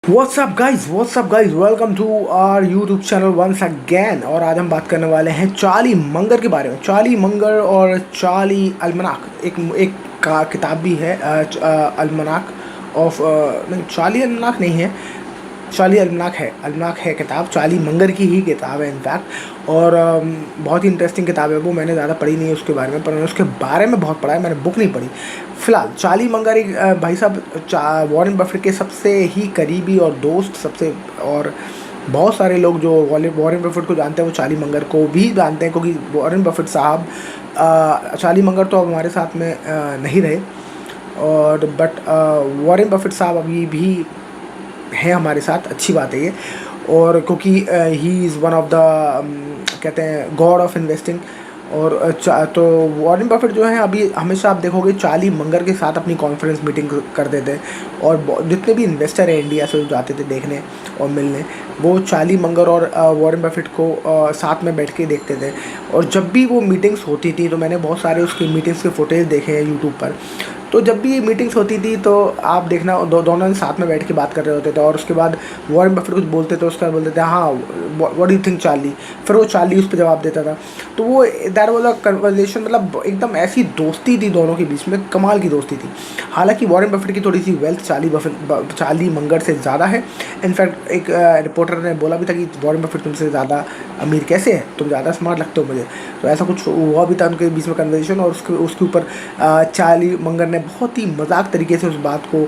What's up guys welcome to our YouTube channel once again. और आज हम बात करने वाले हैं चार्ली मंगर के बारे में। चार्ली मंगर और चार्ली अल्मनाक एक किताब भी है, अल्मनाक ऑफ नहीं, चार्ली अल्मनाक नहीं है, चार्ली अल्मनाक है किताब, चार्ली मंगर की ही किताब है इनफैक्ट। और बहुत ही इंटरेस्टिंग किताब है वो। मैंने ज़्यादा पढ़ी नहीं है उसके बारे में, पर मैंने उसके बारे में बहुत पढ़ा है, मैंने बुक नहीं पढ़ी। फ़िलहाल चार्ली मंगर एक भाई साहब वॉरेन बफेट के सबसे ही करीबी और दोस्त सबसे, और बहुत सारे लोग जो वॉरेन बफेट को जानते हैं वो चार्ली मंगर को भी जानते हैं, क्योंकि वॉरेन बफेट साहब, चार्ली मंगर तो अब हमारे साथ में नहीं रहे, और बट वॉरेन बफेट साहब अभी भी है हमारे साथ। अच्छी बात है ये। और क्योंकि he is one of the कहते हैं गॉड ऑफ इन्वेस्टिंग। और तो वॉरेन बफेट जो है अभी हमेशा आप देखोगे चार्ली मंगर के साथ अपनी कॉन्फ्रेंस मीटिंग करते थे, और जितने भी इन्वेस्टर हैं इंडिया से जाते थे देखने और मिलने, वो चार्ली मंगर और वॉरेन बफेट को साथ में बैठ के देखते थे। और जब भी वो मीटिंग्स होती थी तो मैंने बहुत सारे उसकी मीटिंग्स के फुटेज देखे हैं यूट्यूब पर। तो जब भी ये मीटिंग्स होती थी तो आप देखना दोनों साथ में बैठ के बात कर रहे होते थे, और उसके बाद वॉरेन बफेट कुछ बोलते थे, उसके बाद बोलते थे हाँ what do you think Charlie, फिर वो चार्ली उस पर जवाब देता था। तो वो दैट वाज अ कन्वर्सेशन, मतलब एकदम ऐसी दोस्ती थी दोनों के बीच में, कमाल की दोस्ती थी। हालांकि वॉरेन बफेट की थोड़ी सी वेल्थ चार्ली मंगर से ज़्यादा है। इनफैक्ट एक रिपोर्टर ने बोला भी था कि वॉरेन बफेट तुमसे ज़्यादा अमीर कैसे है, तुम ज़्यादा स्मार्ट लगते हो मुझे। तो ऐसा कुछ हुआ भी था उनके बीच में कन्वर्सेशन, और उसके ऊपर चार्ली मंगर ने बहुत ही मजाक तरीके से उस बात को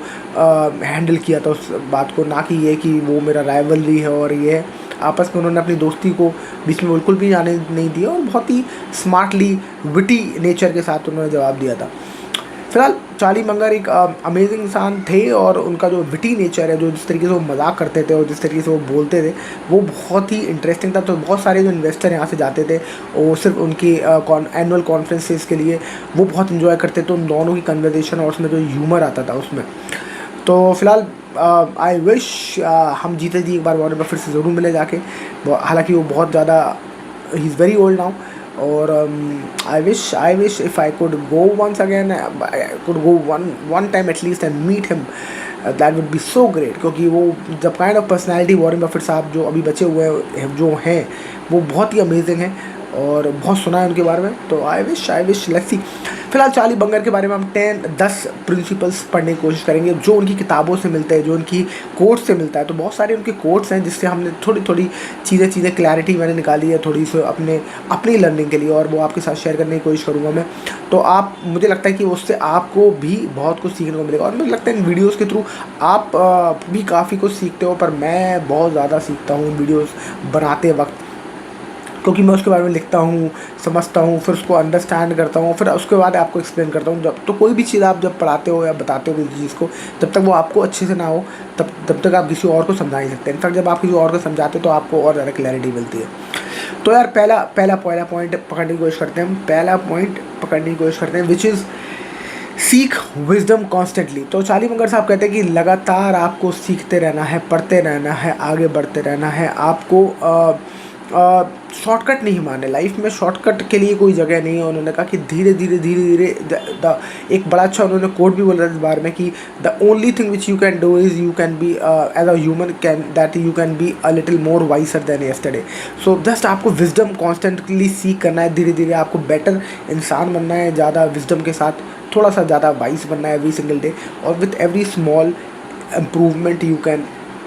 हैंडल किया था, उस बात को, ना कि ये कि वो मेरा राइवलरी है और ये है। आपस में उन्होंने अपनी दोस्ती को बीच में बिल्कुल भी आने नहीं दिया, और बहुत ही स्मार्टली विटी नेचर के साथ उन्होंने जवाब दिया था। फिलहाल चार्ली मंगर एक अमेजिंग इंसान थे, और उनका जो विटी नेचर है, जो जिस तरीके से वो मजाक करते थे और जिस तरीके से वो बोलते थे, वो बहुत ही इंटरेस्टिंग था। तो बहुत सारे जो इन्वेस्टर यहाँ से जाते थे वो सिर्फ उनकी एनुअल कॉन्फ्रेंसेस के लिए वो बहुत इन्जॉय करते थे उन दोनों की कन्वर्सेशन, और उसमें जो ह्यूमर आता था उसमें। तो फिलहाल आई विश हम जीते जी एक बार वॉरेन बफेट से ज़रूर मिले जाके। हालांकि वो बहुत ज़्यादा, he is very old now. और I wish if I could go once again, I could go one time at least and meet him, that would be so great. क्योंकि वो जब kind of personality Warren Buffett साहब जो अभी बचे हुए हैं जो हैं, वो बहुत ही अमेजिंग हैं, और बहुत सुना है उनके बारे में। तो आई विश लेट्स सी। फिलहाल चार्ली मंगर के बारे में हम 10 प्रिंसिपल्स पढ़ने की कोशिश करेंगे जो उनकी किताबों से मिलते हैं, जो उनकी कोट्स से मिलता है। तो बहुत सारे उनके कोट्स हैं जिससे हमने थोड़ी चीज़ें क्लैरिटी मैंने निकाली है थोड़ी सी अपनी लर्निंग के लिए, और वो आपके साथ शेयर करने की कोशिश करूँगा मैं। तो आप, मुझे लगता है कि उससे आपको भी बहुत कुछ सीखने को मिलेगा, और मुझे लगता है इन वीडियोज़ के थ्रू आप भी काफ़ी कुछ सीखते हो, पर मैं बहुत ज़्यादा सीखता हूँ वीडियोज़ बनाते वक्त, क्योंकि मैं उसके बारे में लिखता हूँ, समझता हूँ, फिर उसको अंडरस्टैंड करता हूँ, फिर उसके बाद आपको एक्सप्लेन करता हूँ। जब तो कोई भी चीज़ आप जब पढ़ाते हो या बताते हो किसी चीज़ को, जब तक वो आपको अच्छे से ना हो तब तक आप किसी और को समझा नहीं सकते। इनफैक्ट जब आप किसी और को समझाते हो तो आपको और ज़्यादा क्लैरिटी मिलती है। तो यार पहला पॉइंट पकड़ने की कोशिश करते हैं, विच इज़ सीख विजडम कॉन्स्टेंटली। तो चार्ली मंगर साहब कहते हैं कि लगातार आपको सीखते रहना है, पढ़ते रहना है, आगे बढ़ते रहना है। आपको शॉर्टकट नहीं मारने, लाइफ में शॉर्टकट के लिए कोई जगह नहीं है। उन्होंने कहा कि धीरे धीरे एक बड़ा अच्छा उन्होंने कोट भी बोला इस बारे में कि the only thing which you can do is you can be as a human you can be a little more wiser than yesterday. So just आपको विजडम कॉन्स्टेंटली सीख करना है, धीरे धीरे आपको बेटर इंसान बनना है, ज़्यादा विजडम के साथ थोड़ा सा ज़्यादा वाइस बनना है एवरी सिंगल डे, और with every small improvement you can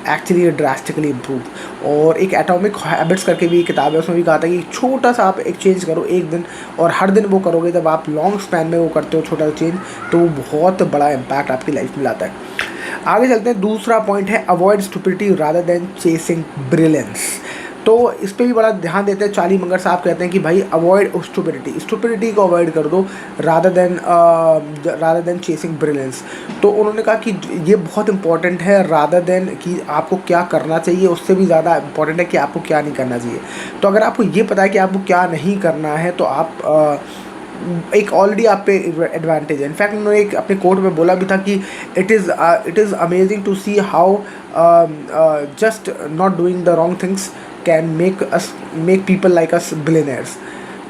actually drastically improve. और एक एटॉमिक हैबिट्स करके भी एक किताब है, उसमें भी कहा था कि छोटा सा आप एक चेंज करो एक दिन, और हर दिन वो करोगे, जब आप लॉन्ग स्पैन में वो करते हो छोटा सा चेंज, तो वो बहुत बड़ा इम्पैक्ट आपकी लाइफ में लाता है। आगे चलते हैं। दूसरा पॉइंट है avoid stupidity rather than chasing brilliance. तो इस पर भी बड़ा ध्यान देते हैं। चार्ली मंगर साहब कहते हैं कि भाई अवॉइड स्टुपिडिटी को अवॉइड कर दो रादर देन चेसिंग ब्रिलियंस। तो उन्होंने कहा कि ये बहुत इंपॉर्टेंट है, रादर देन कि आपको क्या करना चाहिए, उससे भी ज़्यादा इंपॉर्टेंट है कि आपको क्या नहीं करना चाहिए। तो अगर आपको ये पता है कि आपको क्या नहीं करना है, तो आप एक ऑलरेडी आप पे एडवांटेज है। इनफैक्ट उन्होंने एक अपने कोट में बोला भी था कि it is amazing to see how just not doing the wrong things can make people like us billionaires.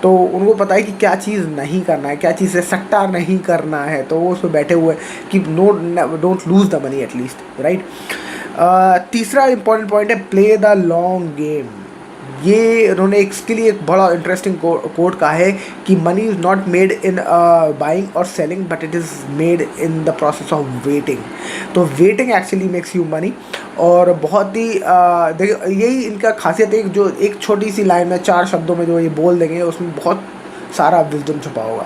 तो उनको पता है कि क्या चीज़ नहीं करना है, क्या चीज़ से सट्टा नहीं करना है, तो वो उस पर बैठे हुए कि don't lose the money at least, right. तीसरा इंपॉर्टेंट पॉइंट है प्ले द लॉन्ग गेम। ये उन्होंने इसके लिए एक बड़ा इंटरेस्टिंग कोट कहा है कि money is not made in buying और selling but it is made in the process of waiting. तो waiting actually makes you money. और बहुत ही देखिए यही इनका खासियत है, जो एक छोटी सी लाइन में 4 शब्दों में जो ये बोल देंगे उसमें बहुत सारा विजडम छुपा होगा।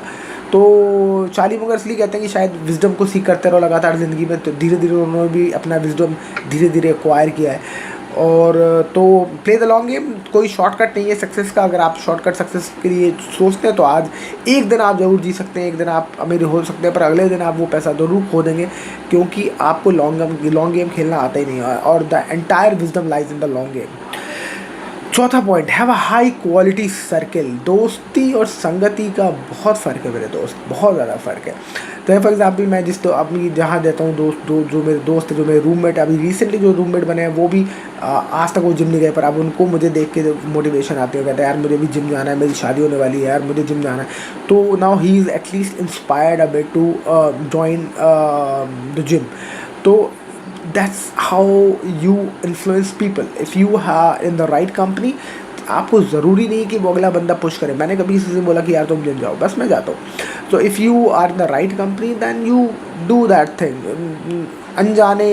तो चार्ली मुंगर इसलिए कहते हैं कि शायद विजडम को सीख करते रहो लगातार ज़िंदगी में, तो धीरे धीरे उन्होंने भी अपना विजडम धीरे धीरे एक्वायर किया है। और तो प्ले द लॉन्ग गेम कोई शॉर्टकट नहीं है सक्सेस का। अगर आप शॉर्टकट सक्सेस के लिए सोचते हैं तो आज एक दिन आप ज़रूर जी सकते हैं, एक दिन आप अमीर हो सकते हैं, पर अगले दिन आप वो पैसा ज़रूर खो देंगे क्योंकि आपको लॉन्ग गेम खेलना आता ही नहीं है। और the entire wisdom lies in the long game. चौथा point, have a high quality circle. दोस्ती और संगति का बहुत फ़र्क है मेरे दोस्त, बहुत ज़्यादा फ़र्क है। तो फॉर एग्जाम्पल मैं जिस तो अपनी जहाँ देता हूँ जो मेरे दोस्त है, जो मेरे रूममेट अभी रिसेंटली जो रूममेट बने हैं वो भी आज तक वो जिम नहीं गए, पर अब उनको मुझे देख के मोटिवेशन आती है, कहते हैं यार मुझे भी जिम जाना है, मेरी शादी होने वाली है यार, मुझे जिम जाना है। तो now he is at least inspired a bit to join the gym. तो that's how you influence people. If you are in the right company, आपको ज़रूरी नहीं कि वो अगला बंदा पुश करे। मैंने कभी किसी से बोला कि यार तुम जिम जाओ, बस मैं जाता हूँ। तो if you are in the right company then you do that thing. अनजाने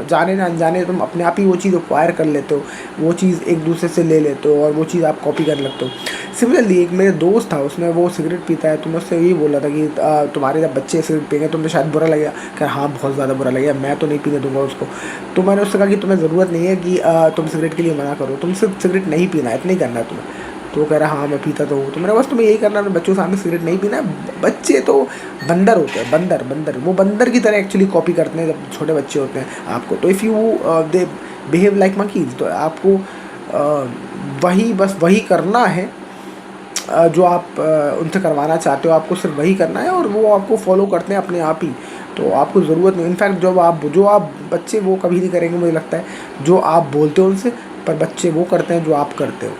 जाने ना अनजाने तुम अपने आप ही वो चीज़ एक्वायर कर लेते हो, वो चीज़ एक दूसरे से ले लेते हो और वो चीज़ आप कॉपी करने लगते हो। सिमिलरली एक मेरे दोस्त था, उसने वो सिगरेट पीता है, तो मैं उससे यही बोला था कि तुम्हारे जब बच्चे सिगरेट पिएंगे तुम्हें शायद बुरा लगेगा। कह हाँ बहुत ज़्यादा बुरा लगेगा, मैं तो नहीं पीने दूंगा उसको। तो मैंने उससे कहा कि तुम्हें ज़रूरत नहीं है कि तुम सिगरेट के लिए मना करो, तुम सिर्फ सिगरेट नहीं पीना है, इतना ही करना है तुम्हें। तो वो कह रहा हाँ मैं पीता तो हूँ। तो मेरे बस तुम्हें यही करना है, बच्चों के सामने सिगरेट नहीं पीना है। बच्चे तो बंदर होते हैं, बंदर वो बंदर की तरह एक्चुअली कॉपी करते हैं जब छोटे बच्चे होते हैं आपको। तो if you they behave like monkeys, तो आपको बस वही करना है जो आप उनसे करवाना चाहते हो, आपको सिर्फ वही करना है और वो आपको फॉलो करते हैं अपने आप ही। तो आपको ज़रूरत नहीं, इनफैक्ट जो आप बच्चे वो कभी नहीं करेंगे मुझे लगता है, जो आप बोलते हो उनसे, पर बच्चे वो करते हैं जो आप करते हो।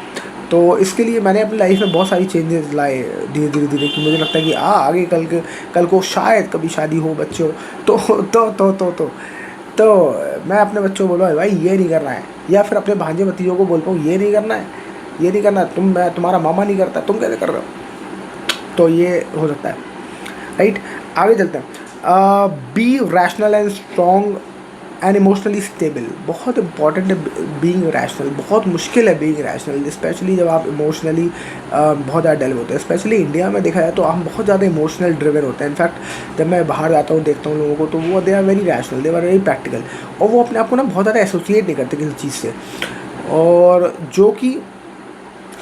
तो इसके लिए मैंने अपनी लाइफ में बहुत सारी चेंजेस लाए धीरे कि मुझे लगता है कि आगे कल को शायद कभी शादी हो, बच्चे हो, तो मैं अपने बच्चों को बोलूँ भाई ये नहीं करना है, या फिर अपने भांजे भतीजों को बोलता हूँ ये नहीं करना है, ये नहीं करना, मैं तुम्हारा मामा नहीं करता, तुम कैसे कर रहे हो। तो ये हो सकता है, राइट। आगे चलते हैं। B rational and strong and emotionally stable. बहुत इंपॉर्टेंट है बीइंग रैशनल, बहुत मुश्किल है बीइंग रैशनल, स्पेशली जब आप इमोशनली बहुत ज़्यादा डेवलप होते हैं। स्पेशली इंडिया में देखा जाए तो हम बहुत ज़्यादा इमोशनल ड्रिवन होते हैं। इनफैक्ट जब मैं बाहर जाता हूँ देखता हूँ लोगों को, तो वो they are very rational, they are very practical, और वो अपने आप को ना बहुत ज़्यादा एसोसिएट नहीं करते किसी चीज़ से। और जो कि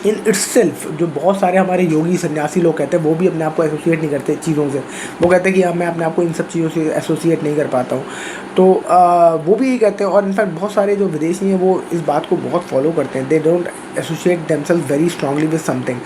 इन इट्सेल्फ जो बहुत सारे हमारे योगी सन्यासी लोग कहते हैं, वो भी अपने आप को एसोसिएट नहीं करते चीज़ों से। वो कहते हैं कि मैं अपने आप को इन सब चीज़ों से एसोसिएट नहीं कर पाता हूँ। तो वो भी यही कहते हैं। और इनफैक्ट बहुत सारे जो विदेशी हैं वो इस बात को बहुत फॉलो करते हैं। They don't associate themselves very strongly with something,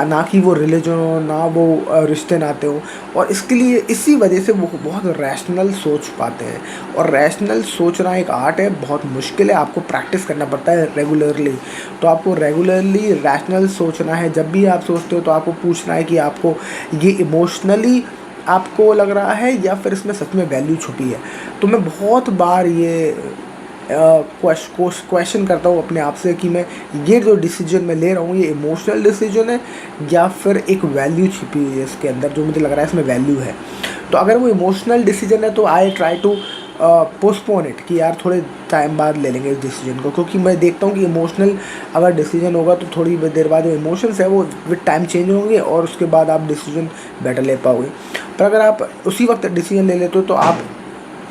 ना कि वो रिलीजन हो, ना वो रिश्ते नाते हो। और इसके लिए इसी वजह से वो बहुत रैशनल सोच पाते हैं। और रैशनल सोचना एक आर्ट है, बहुत मुश्किल है, आपको प्रैक्टिस करना पड़ता है रेगुलरली। तो आपको रेगुलरली रैशनल सोचना है। जब भी आप सोचते हो तो आपको पूछना है कि आपको ये इमोशनली आपको लग रहा है या फिर इसमें सच में वैल्यू छुपी है। तो मैं बहुत बार ये क्वेश्चन करता हूँ अपने आप से कि मैं ये जो डिसीजन मैं ले रहा हूँ ये इमोशनल डिसीजन है या फिर एक वैल्यू छिपी हुई है इसके अंदर, जो मुझे लग रहा है इसमें वैल्यू है। तो अगर वो इमोशनल डिसीजन है तो I try to postpone it, कि यार थोड़े टाइम बाद ले लेंगे इस डिसीजन को, क्योंकि मैं देखता हूँ कि इमोशनल अगर डिसीजन होगा तो थोड़ी देर बाद जो इमोशंस है वो विद टाइम चेंज होंगे और उसके बाद आप डिसीजन बेटर ले पाओगे। पर अगर आप उसी वक्त डिसीजन ले लेते हो तो आप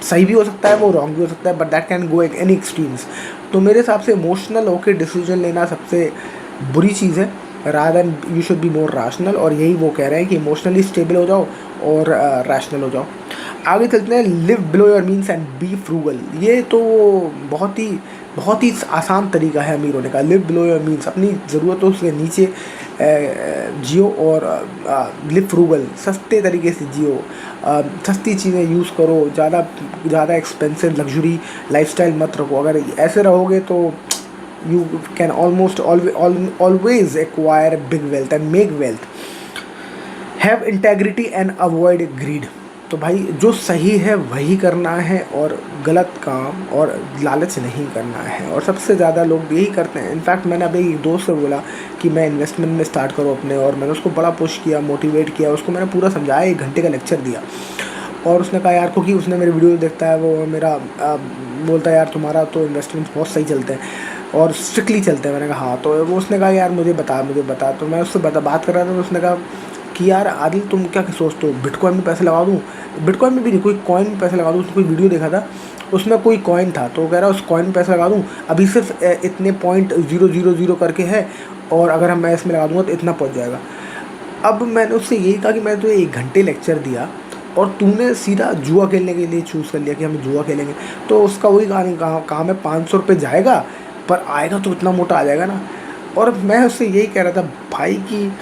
सही भी हो सकता है, वो रॉन्ग भी हो सकता है, but that can go any extremes. तो मेरे हिसाब से इमोशनल होकर डिसीजन लेना सबसे बुरी चीज़ है, rather than you should be more rational. और यही वो कह रहे हैं कि इमोशनली स्टेबल हो जाओ और रैशनल हो जाओ। आगे चलते हैं, live below your means and be frugal. ये तो बहुत ही आसान तरीका है अमीर होने का। लिव बिलो योर मीन्स, अपनी ज़रूरतों से नीचे जियो, और लिव फ्रूगल, सस्ते तरीके से जियो, सस्ती चीज़ें यूज़ करो, ज़्यादा एक्सपेंसिव लग्जरी लाइफस्टाइल मत रखो। अगर ऐसे रहोगे तो you can almost always acquire big wealth and make wealth. Have integrity and avoid greed. तो भाई जो सही है वही करना है और गलत काम और लालच नहीं करना है, और सबसे ज़्यादा लोग यही करते हैं। इनफैक्ट मैंने अभी एक दोस्त से बोला कि मैं इन्वेस्टमेंट में स्टार्ट करूँ अपने, और मैंने उसको बड़ा पुश किया, मोटिवेट किया, उसको मैंने पूरा समझाया, 1 घंटे का लेक्चर दिया। और उसने कहा यार, क्योंकि उसने मेरे वीडियो देखता है, वो मेरा बोलता है यार तुम्हारा तो इन्वेस्टमेंट बहुत सही चलते हैं और स्ट्रिक्टली चलते हैं। मैंने कहा हाँ। तो वो उसने कहा यार मुझे बता। तो मैं उससे बात कर रहा था, तो उसने कहा कि यार आदिल तुम क्या सोचते हो, बिटकॉइन में पैसे लगा दूँ? बिटकॉइन में भी नहीं, कोई कॉइन में पैसे लगा दूँ। उसने कोई वीडियो देखा था, उसमें कोई कॉइन था, तो वो कह रहा उस कॉइन में पैसे लगा दूँ, अभी सिर्फ इतने 0.000 करके है, और अगर मैं इसमें लगा दूँगा तो इतना पहुँच जाएगा। अब मैंने उससे यही कहा कि मैंने तो 1 घंटे लेक्चर दिया और तूने सीधा जुआ खेलने के लिए चूज़ कर लिया कि हम जुआ खेलेंगे। तो उसका वही काम है, 500 रुपये जाएगा पर आएगा तो इतना मोटा आ जाएगा ना। और मैं उससे यही कह रहा था भाई कि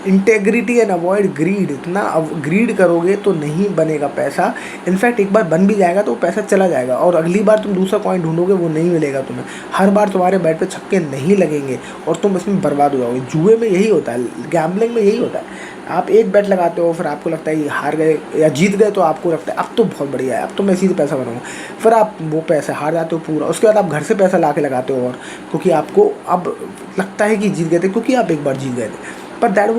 इंटेग्रिटी एंड अवॉइड ग्रीड। इतना ग्रीड करोगे तो नहीं बनेगा पैसा। इनफैक्ट एक बार बन भी जाएगा तो पैसा चला जाएगा, और अगली बार तुम दूसरा कॉइन ढूंढोगे वो नहीं मिलेगा तुम्हें। हर बार तुम्हारे बैट पे छक्के नहीं लगेंगे और तुम इसमें बर्बाद हो जाओगे। जुए में यही होता है, गैम्बलिंग में यही होता है। आप एक बैट लगाते हो, फिर आपको लगता है हार गए या जीत गए, तो आपको लगता है अब तो बहुत बढ़िया है, अब तो मैं इसी से पैसा बनाऊंगा। फिर आप वो पैसे हार जाते हो पूरा। उसके बाद आप घर से पैसा ला के लगाते हो, और क्योंकि आपको अब लगता है कि जीत गए थे, क्योंकि आप एक बार जीत गए थे। पर दैट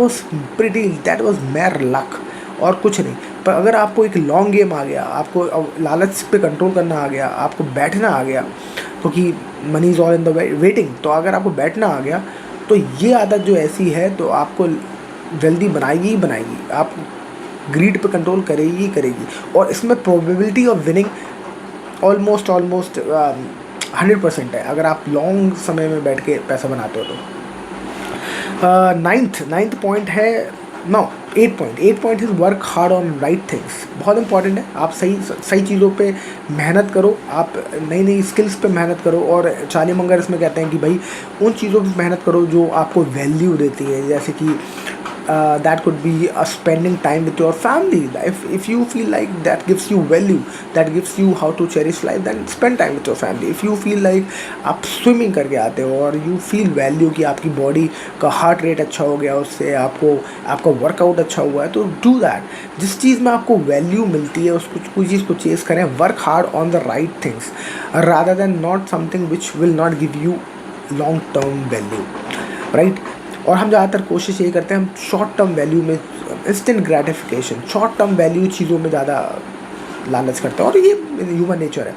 वॉज मेयर लक और कुछ नहीं। पर अगर आपको एक लॉन्ग गेम आ गया, आपको लालच पे कंट्रोल करना आ गया, आपको बैठना आ गया, क्योंकि money is all in the waiting, तो अगर आपको बैठना आ गया तो ये आदत जो ऐसी है तो आपको जल्दी बनाएगी ही बनाएगी। आप ग्रीड पे कंट्रोल करेगी ही करेगी, और इसमें प्रोबेबिलिटी ऑफ विनिंग ऑलमोस्ट 100% है, अगर आप लॉन्ग समय में बैठ के पैसा बनाते हो तो। नाइन्थ पॉइंट है, no 8 point is work hard on right things. बहुत इंपॉर्टेंट है, आप सही चीज़ों पे मेहनत करो, आप नई स्किल्स पे मेहनत करो। और चार्ली मंगर इसमें कहते हैं कि भाई उन चीज़ों पे मेहनत करो जो आपको वैल्यू देती है, जैसे कि that could be spending time with your family. If you feel like that gives you value, that gives you how to cherish life, then spend time with your family. If you feel like आप swimming करके आते हो और you feel value कि आपकी body का heart rate अच्छा हो गया, उससे आपका वर्कआउट अच्छा हुआ है, तो do that. जिस चीज़ में आपको वैल्यू मिलती है उसको, कोई चीज़ को चेस करें। Work hard on the right things rather than not something which will not give you long term value, right? और हम ज़्यादातर कोशिश यही करते हैं, हम शॉर्ट टर्म वैल्यू में, instant gratification, short term value चीज़ों में ज़्यादा लालच करते हैं, और ये ह्यूमन नेचर है।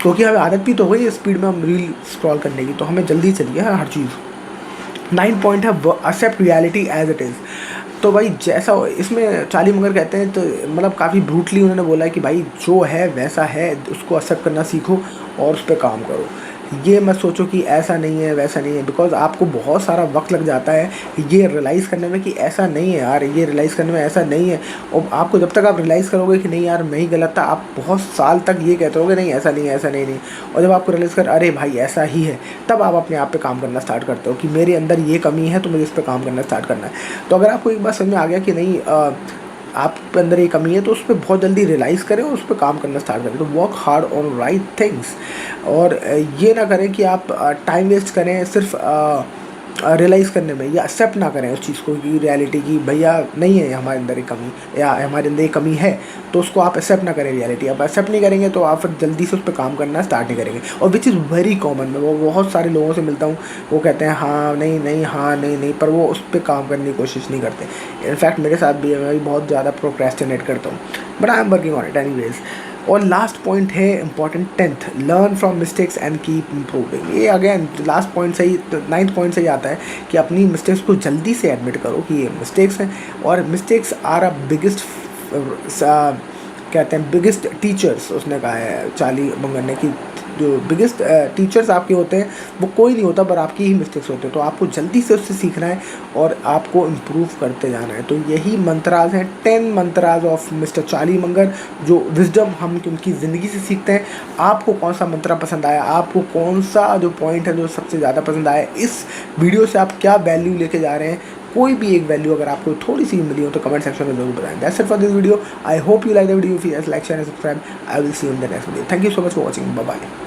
क्योंकि हमें आदत भी तो हुई स्पीड में हम रील स्क्रॉल करने की, तो हमें जल्दी चाहिए हर चीज़। 9 पॉइंट है accept reality as it is. तो भाई जैसा इसमें चार्ली मंगर कहते हैं, तो मतलब काफ़ी ब्रूटली उन्होंने बोला है कि भाई जो है वैसा है, उसको एक्सेप्ट करना सीखो और उस पर काम करो। ये मत सोचो कि ऐसा नहीं है वैसा नहीं है, बिकॉज आपको बहुत सारा वक्त लग जाता है ये रियलाइज़ करने में कि ऐसा नहीं है यार, ये रियलाइज़ करने में ऐसा नहीं है। और आपको जब तक आप रियलाइज़ करोगे कि नहीं यार मैं ही गलत था, आप बहुत साल तक ये कहते रहोगे नहीं ऐसा नहीं है, ऐसा नहीं। और जब आपको रियलाइज़ कर अरे भाई ऐसा ही है, तब आप अपने आप पे काम करना स्टार्ट करते हो कि मेरे अंदर ये कमी है तो मुझे इस पर काम करना स्टार्ट करना है। तो अगर आपको एक बार समझ में आ गया कि नहीं आपके अंदर ये कमी है, तो उस पर बहुत जल्दी रियलाइज़ करें और उस पर काम करना स्टार्ट करें। तो work hard on right things, और ये ना करें कि आप टाइम वेस्ट करें सिर्फ रियलाइज़ करने में, या एक्सेप्ट ना करें उस चीज़ को कि रियलिटी की भैया नहीं है हमारे अंदर एक कमी, या हमारे अंदर एक कमी है, तो उसको आप एक्सेप्ट ना करें रियलिटी। आप एक्सेप्ट नहीं करेंगे तो आप फिर जल्दी से उस पर काम करना स्टार्ट नहीं करेंगे, और विच इज़ वेरी कॉमन। मैं वो बहुत सारे लोगों से मिलता हूँ, वो कहते हैं हाँ नहीं हाँ नहीं, पर वो उस पर काम करने की कोशिश नहीं करते। इनफैक्ट मेरे साथ भी मैं बहुत ज़्यादा प्रोक्रेस्टिनेट करता हूँ, but I am working on it anyways. और लास्ट पॉइंट है important 10th, learn from mistakes and keep improving. ये अगेन लास्ट पॉइंट से ही, 9th पॉइंट से ही आता है कि अपनी मिस्टेक्स को जल्दी से एडमिट करो कि ये मिस्टेक्स हैं, और मिस्टेक्स आर अ बिगेस्ट कहते हैं बिगेस्ट टीचर्स। उसने कहा है चार्ली मंगर ने कि जो बिगेस्ट टीचर्स आपके होते हैं वो कोई नहीं होता, पर आपकी ही मिस्टेक्स होते हैं। तो आपको जल्दी से उससे सीखना है और आपको इम्प्रूव करते जाना है। तो यही मंत्राज हैं, 10 मंत्राज ऑफ मिस्टर चार्ली मंगर, जो विजडम हम उनकी ज़िंदगी से सीखते हैं। आपको कौन सा मंत्रा पसंद आया, आपको कौन सा जो पॉइंट है जो सबसे ज़्यादा पसंद आया, इस वीडियो से आप क्या वैल्यू लेके जा रहे हैं, कोई भी एक वैल्यू अगर आपको थोड़ी सी मिली हो तो कमेंट सेक्शन में जरूर बताएं। That's it for this video. I hope you like the video. If you like, share and subscribe. I will see you in the next video. Thank you so much for watching. Bye bye.